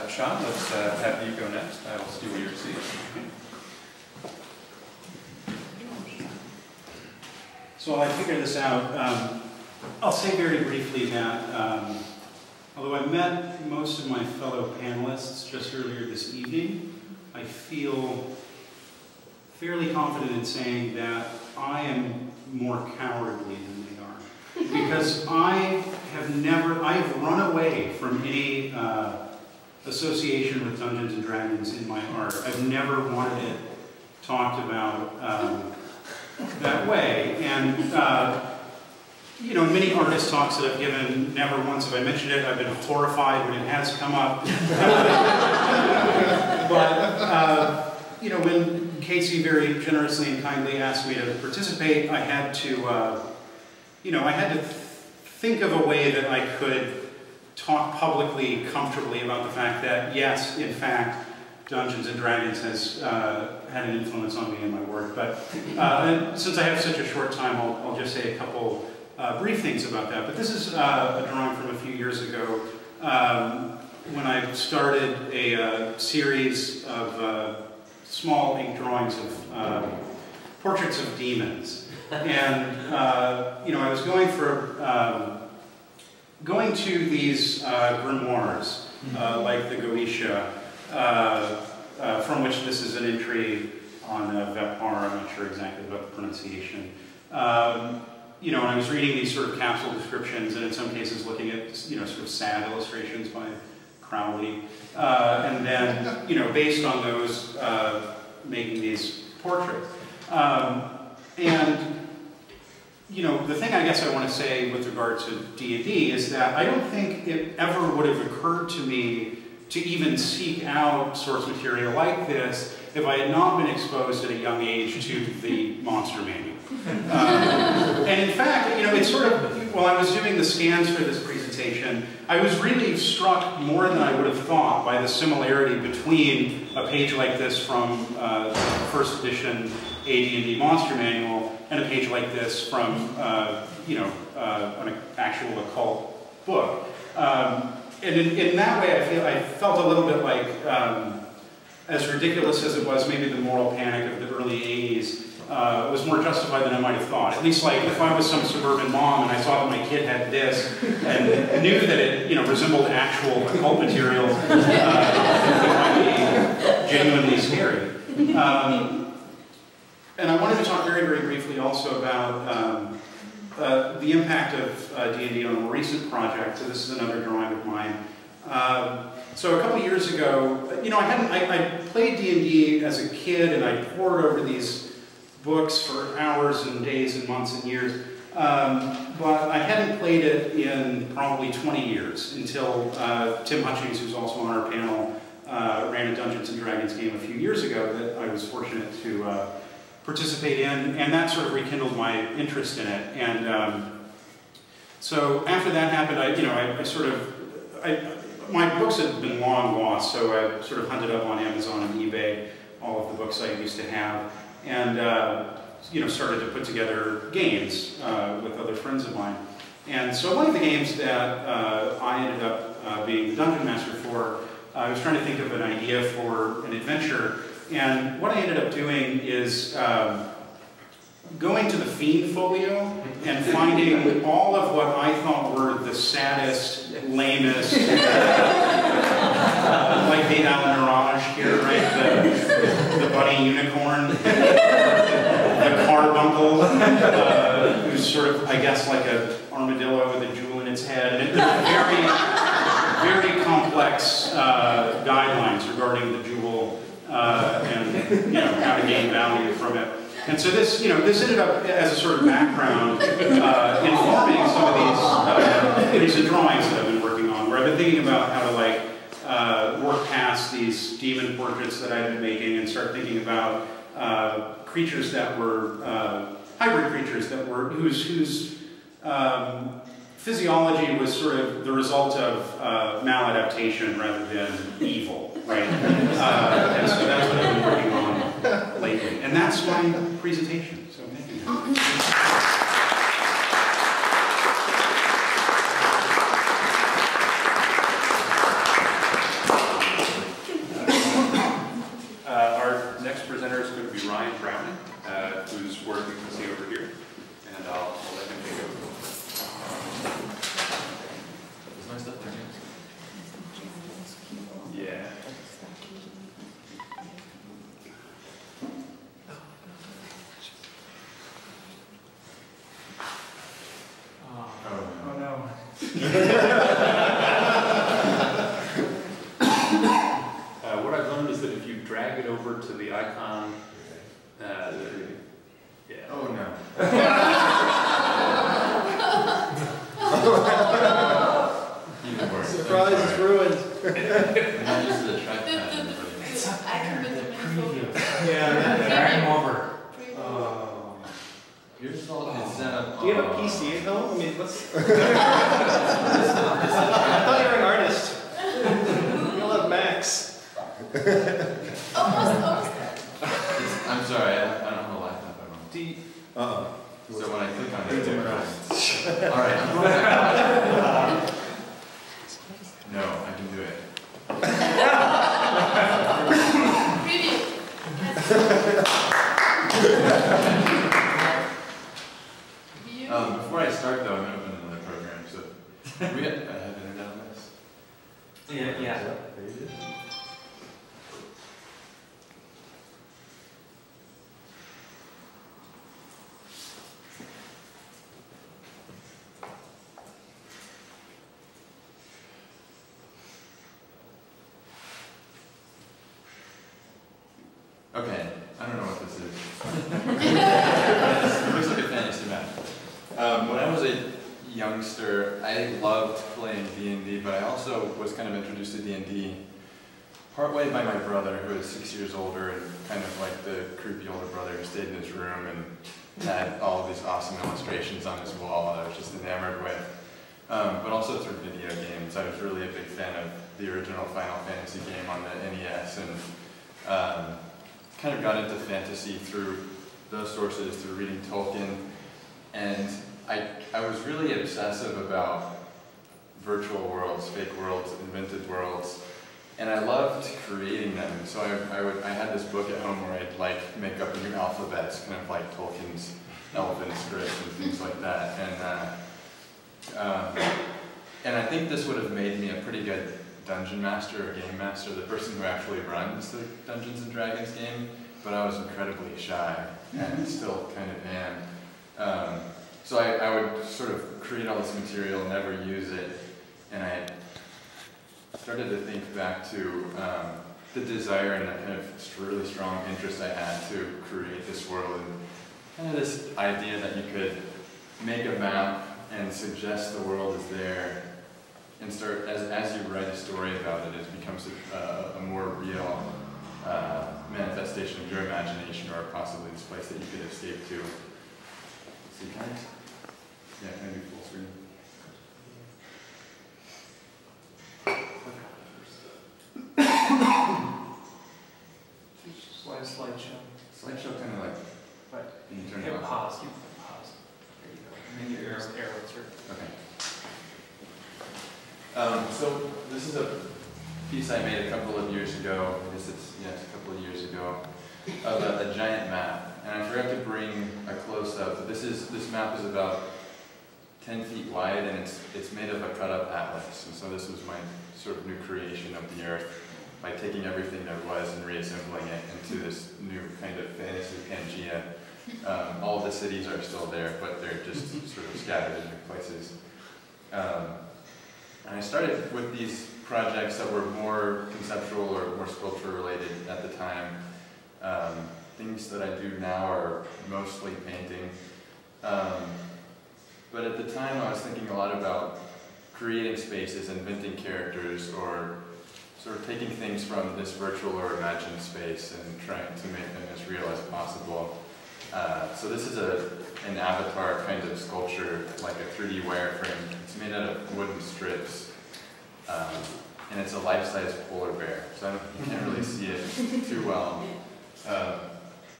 Sean, let's have you go next. I will steal your seat. So while I figure this out, I'll say very briefly that although I met most of my fellow panelists just earlier this evening, I feel fairly confident in saying that I am more cowardly than they are. Because I've run away from any association with Dungeons and Dragons in my heart. I've never wanted it talked about that way. And you know, in many artist talks that I've given, never once have I mentioned it. I've been horrified when it has come up. But you know, when Casey very generously and kindly asked me to participate, I had to, you know, I had to think of a way that I could talk publicly, comfortably about the fact that, yes, in fact, Dungeons and Dragons has had an influence on me in my work. But and since I have such a short time, I'll just say a couple brief things about that. But this is a drawing from a few years ago when I started a series of small ink drawings of portraits of demons. And you know, I was going to these grimoires, like the Goetia, from which this is an entry on Vepar. I'm not sure exactly about the pronunciation. You know, and I was reading these sort of capsule descriptions, and in some cases looking at, you know, sort of sad illustrations by Crowley, and then, you know, based on those, making these portraits. And you know, the thing I guess I want to say with regard to D&D is that I don't think it ever would have occurred to me to even seek out source material like this if I had not been exposed at a young age to the monster manual. And in fact, you know, it's sort of, while I was doing the scans for this presentation, I was really struck more than I would have thought by the similarity between a page like this from first edition AD&D Monster Manual and a page like this from, you know, an actual occult book. And in that way, I felt a little bit like, as ridiculous as it was, maybe the moral panic of the early 80s was more justified than I might have thought. At least, like, if I was some suburban mom and I saw that my kid had this and knew that it, you know, resembled actual occult material, it might be genuinely scary. And I wanted to talk very, very briefly also about the impact of D&D on a more recent project. So this is another drawing of mine. So a couple years ago, you know, I played D&D as a kid, and I pored over these books for hours and days and months and years. But I hadn't played it in probably 20 years until Tim Hutchings, who's also on our panel, ran a Dungeons and Dragons game a few years ago that I was fortunate to participate in, and that sort of rekindled my interest in it. And so after that happened, my books had been long lost, so I sort of hunted up on Amazon and eBay all of the books I used to have, and you know, started to put together games with other friends of mine. And so one of the games that I ended up being the dungeon master for, I was trying to think of an idea for an adventure. And what I ended up doing is going to the Fiend Folio and finding all of what I thought were the saddest, lamest, like the Alan Mirage here, right? The bunny unicorn, the carbuncle, who's sort of, I guess, like an armadillo with a jewel in its head. And it was very complex guidelines regarding the jewel. And you know, how to gain value from it. And so this, you know, this ended up as a sort of background informing some of these recent drawings that I've been working on, where I've been thinking about how to like work past these demon portraits that I've been making and start thinking about creatures that were hybrid creatures that were whose physiology was sort of the result of maladaptation rather than evil, right? And so that's what I've been working on lately. And that's my presentation, so thank you. What I've learned is that if you drag it over to the icon, yeah. Oh no. Even worse. Surprise is ruined. Not just the trackpad. I can put them in photos. Yeah. Drag him over. Oh. Yours is all it's set up. Do you have a PC at home? I mean, what's... I thought you were an artist. You all have Macs. Almost. I'm sorry, I don't have a laptop at home. Do you... So when I click on it, it alright, I'm going back. No, I can do it. Preview. Before I start though, I'm going to open another program. So we have internet on this? Yeah. Okay, I don't know what this is. It looks like a fantasy map. When I was a youngster, I loved playing D&D, but I also was kind of introduced to D&D partway by my brother, who is 6 years older and kind of like the creepy older brother who stayed in his room and had all these awesome illustrations on his wall that I was just enamored with. But also through video games. I was really a big fan of the original Final Fantasy game on the NES, and kind of got into fantasy through those sources, through reading Tolkien, and I was really obsessive about virtual worlds, fake worlds, invented worlds, and I loved creating them. So I had this book at home where I'd like make up new alphabets, kind of like Tolkien's Elven script and things like that, and I think this would have made me a pretty good dungeon master or game master, the person who actually runs the Dungeons and Dragons game, but I was incredibly shy and still kind of am. So I would sort of create all this material, never use it, and I started to think back to the desire and that kind of really strong interest I had to create this world, and kind of this idea that you could make a map and suggest the world is there, and start, as you write a story about it, it becomes a more real manifestation of your imagination, or possibly this place that you could escape to. See, can I do full screen? Slideshow. Slideshow kind of like, Right. can you turn it Hit off? pause. You pause. There you go. And then your arrow insert. Okay. So this is a piece I made a couple of years ago. I guess it's a couple of years ago, of a giant map, and I forgot to bring a close-up. This map is about 10 feet wide, and it's made of a cut-up atlas. And so this was my sort of new creation of the Earth, by taking everything there was and reassembling it into this new kind of fantasy Pangea. All of the cities are still there, but they're just sort of scattered in new places. And I started with these projects that were more conceptual or more sculpture related at the time. Things that I do now are mostly painting. But at the time I was thinking a lot about creating spaces, inventing characters, or sort of taking things from this virtual or imagined space and trying to make them as real as possible. So this is an avatar kind of sculpture, like a 3D wireframe. It's made out of wooden strips, and it's a life-size polar bear. So you can't really see it too well.